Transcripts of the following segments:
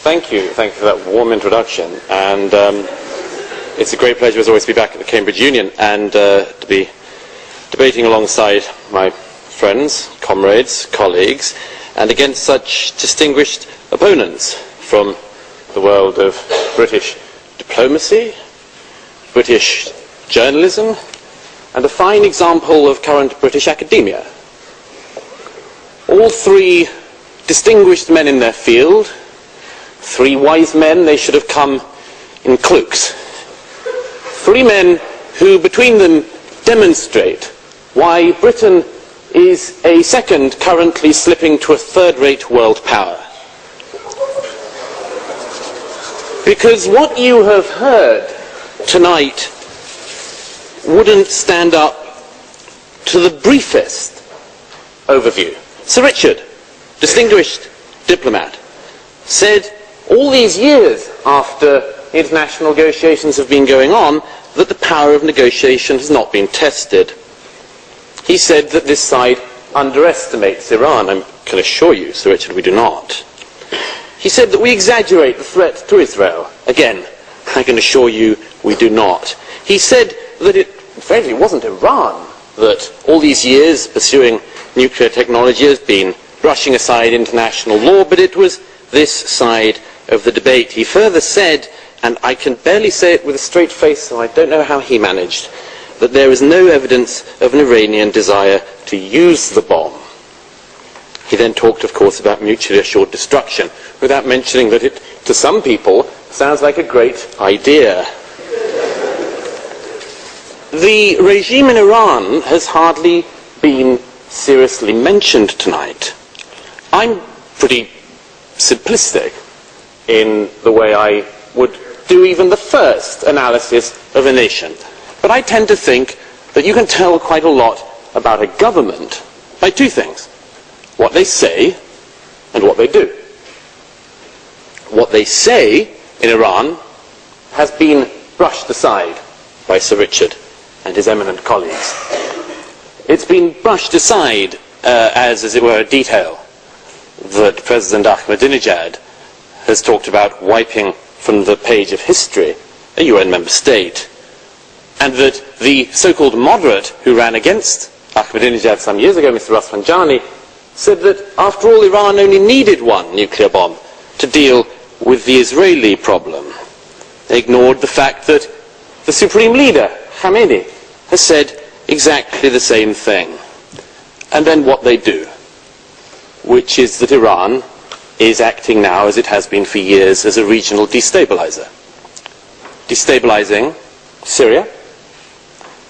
Thank you for that warm introduction, and it's a great pleasure as always to be back at the Cambridge Union and to be debating alongside my friends, comrades, colleagues, and against such distinguished opponents from the world of British diplomacy, British journalism, and a fine example of current British academia. All three distinguished men in their field, three wise men, they should have come in cloaks. Three men who between them demonstrate why Britain is a second, currently slipping to a third-rate world power. Because what you have heard tonight wouldn't stand up to the briefest overview. Sir Richard, distinguished diplomat, said all these years after international negotiations have been going on that the power of negotiation has not been tested. He said that this side underestimates Iran. I can assure you, Sir Richard, we do not. He said that we exaggerate the threat to Israel. Again, I can assure you we do not. He said that it, frankly, it wasn't Iran that all these years pursuing nuclear technology has been brushing aside international law, but it was this side of the debate. He further said, and I can barely say it with a straight face, so I don't know how he managed, that there is no evidence of an Iranian desire to use the bomb. He then talked, of course, about mutually assured destruction, without mentioning that it, to some people, sounds like a great idea. The regime in Iran has hardly been seriously mentioned tonight. I'm pretty simplistic in the way I would do even the first analysis of a nation. But I tend to think that you can tell quite a lot about a government by two things: what they say and what they do. What they say in Iran has been brushed aside by Sir Richard and his eminent colleagues. It's been brushed aside as it were, a detail that President Ahmadinejad has talked about wiping from the page of history a UN member state, and that the so-called moderate who ran against Ahmadinejad some years ago, Mr. Rafsanjani, said that after all Iran only needed one nuclear bomb to deal with the Israeli problem. They ignored the fact that the supreme leader, Khamenei, has said exactly the same thing. And then what they do, which is that Iran is acting now, as it has been for years, as a regional destabilizer. Destabilizing Syria,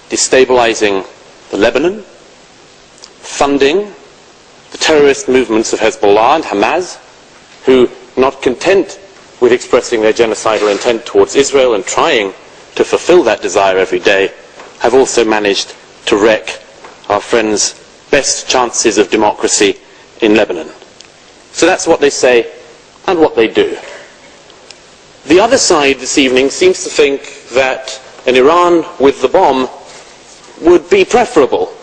destabilizing the Lebanon, funding the terrorist movements of Hezbollah and Hamas, who, not content with expressing their genocidal intent towards Israel and trying to fulfill that desire every day, have also managed to wreck our friends' best chances of democracy in Lebanon. So that's what they say and what they do. The other side this evening seems to think that an Iran with the bomb would be preferable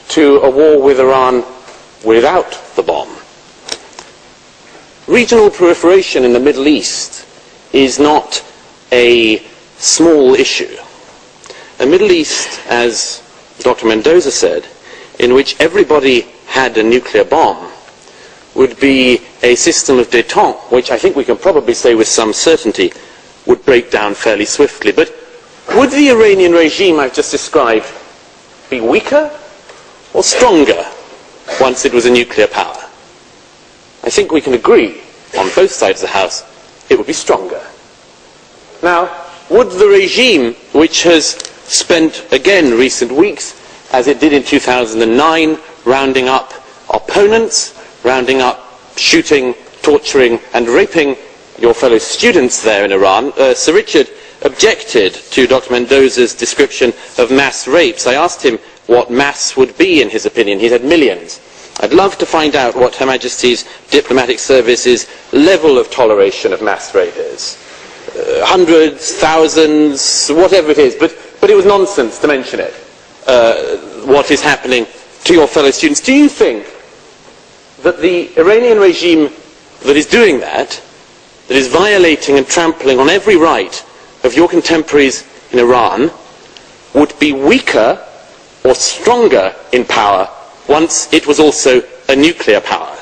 to a war with Iran without the bomb. Regional proliferation in the Middle East is not a small issue. A Middle East, as Dr. Mendoza said, in which everybody had a nuclear bomb, would be a system of détente, which I think we can probably say with some certainty would break down fairly swiftly. But would the Iranian regime I've just described be weaker or stronger once it was a nuclear power? I think we can agree on both sides of the House it would be stronger. Now, would the regime, which has spent again recent weeks, as it did in 2009, rounding up opponents, rounding up, shooting, torturing and raping your fellow students there in Iran, Sir Richard objected to Dr. Mendoza's description of mass rapes. I asked him what mass would be in his opinion. He said millions. I'd love to find out what Her Majesty's Diplomatic Service's level of toleration of mass rape is. Hundreds, thousands, whatever it is, but it was nonsense to mention it. What is happening to your fellow students. Do you think that the Iranian regime that is doing that, that is violating and trampling on every right of your contemporaries in Iran would be weaker or stronger in power once it was also a nuclear power.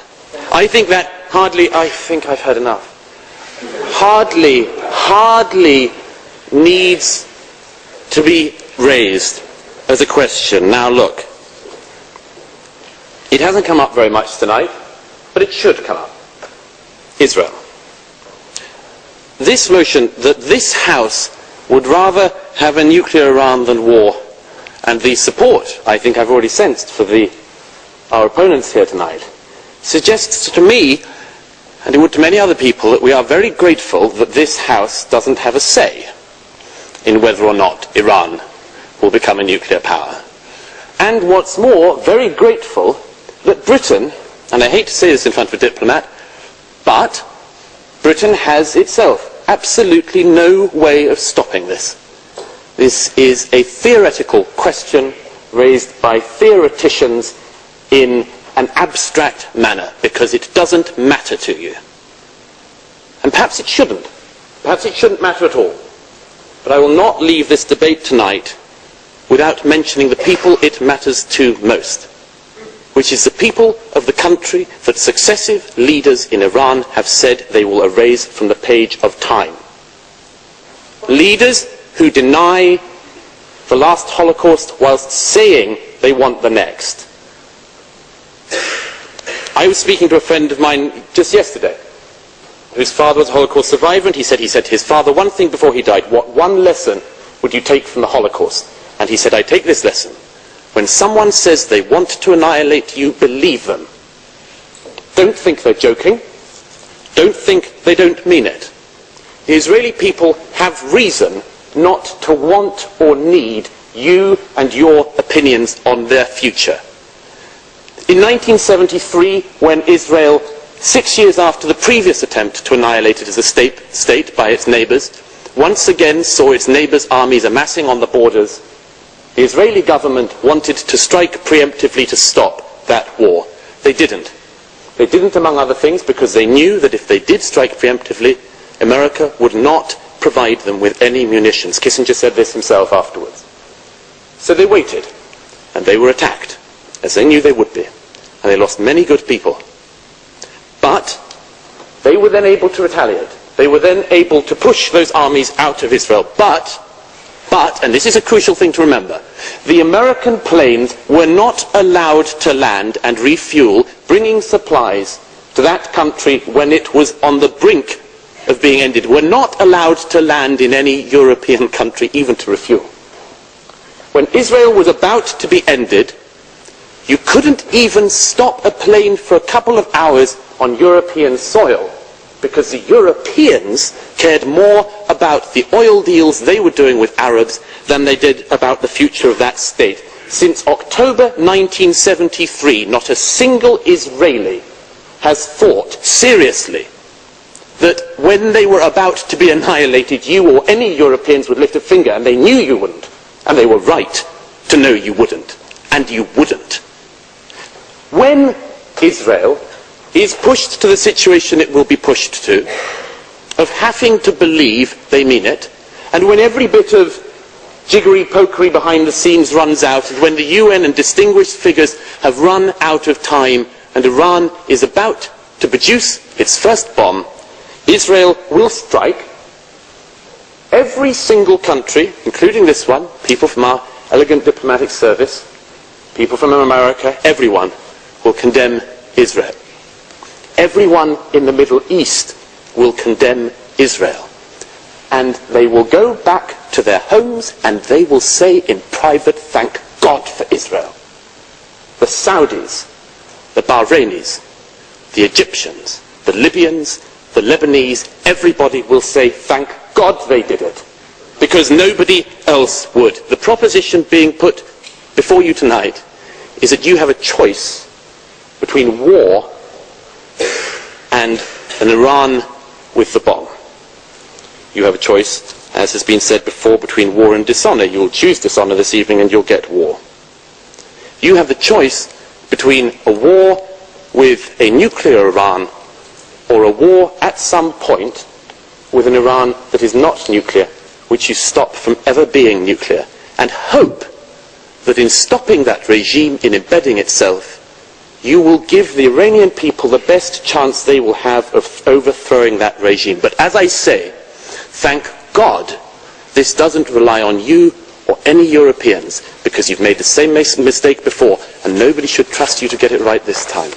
I think that I think I've heard enough. Hardly needs to be raised as a question. Now look, it hasn't come up very much tonight, but it should come up. Israel. This notion that this House would rather have a nuclear Iran than war, and the support I think I've already sensed for our opponents here tonight, suggests to me, and it would to many other people, that we are very grateful that this House doesn't have a say in whether or not Iran will become a nuclear power. And what's more, very grateful that Britain, and I hate to say this in front of a diplomat, but Britain has itself absolutely no way of stopping this. This is a theoretical question raised by theoreticians in an abstract manner, because it doesn't matter to you. And perhaps it shouldn't. Perhaps it shouldn't matter at all. But I will not leave this debate tonight without mentioning the people it matters to most, which is the people of the country that successive leaders in Iran have said they will erase from the page of time. Leaders who deny the last Holocaust whilst saying they want the next. I was speaking to a friend of mine just yesterday, whose father was a Holocaust survivor, and he said to his father one thing before he died: what one lesson would you take from the Holocaust? And he said, I take this lesson: when someone says they want to annihilate you, believe them. Don't think they're joking. Don't think they don't mean it. The Israeli people have reason not to want or need you and your opinions on their future. In 1973, when Israel, 6 years after the previous attempt to annihilate it as a state by its neighbours, once again saw its neighbours' armies amassing on the borders, the Israeli government wanted to strike preemptively to stop that war. They didn't. They didn't, among other things, because they knew that if they did strike preemptively, America would not provide them with any munitions. Kissinger said this himself afterwards. So they waited, and they were attacked, as they knew they would be, and they lost many good people. But they were then able to retaliate. They were then able to push those armies out of Israel. But, and this is a crucial thing to remember, the American planes were not allowed to land and refuel, bringing supplies to that country when it was on the brink of being ended. Were not allowed to land in any European country, even to refuel. When Israel was about to be ended, you couldn't even stop a plane for a couple of hours on European soil, because the Europeans cared more about the oil deals they were doing with Arabs than they did about the future of that state. Since October 1973, not a single Israeli has thought seriously that when they were about to be annihilated, you or any Europeans would lift a finger, and they knew you wouldn't. And they were right to know you wouldn't. And you wouldn't. When Israel is pushed to the situation it will be pushed to, of having to believe they mean it, and when every bit of jiggery-pokery behind the scenes runs out, and when the UN and distinguished figures have run out of time, and Iran is about to produce its first bomb, Israel will strike. Every single country, including this one, people from our elegant diplomatic service, people from America, everyone will condemn Israel. Everyone in the Middle East will condemn Israel. And they will go back to their homes and they will say in private, thank God for Israel. The Saudis, the Bahrainis, the Egyptians, the Libyans, the Lebanese, everybody will say thank God they did it, because nobody else would. The proposition being put before you tonight is that you have a choice between war and an Iran with the bomb. You have a choice, as has been said before, between war and dishonour. You'll choose dishonour this evening and you'll get war. You have the choice between a war with a nuclear Iran or a war at some point with an Iran that is not nuclear, which you stop from ever being nuclear, and hope that in stopping that regime, in embedding itself, you will give the Iranian people the best chance they will have of overthrowing that regime. But as I say, thank God this doesn't rely on you or any Europeans, because you've made the same mistake before, and nobody should trust you to get it right this time.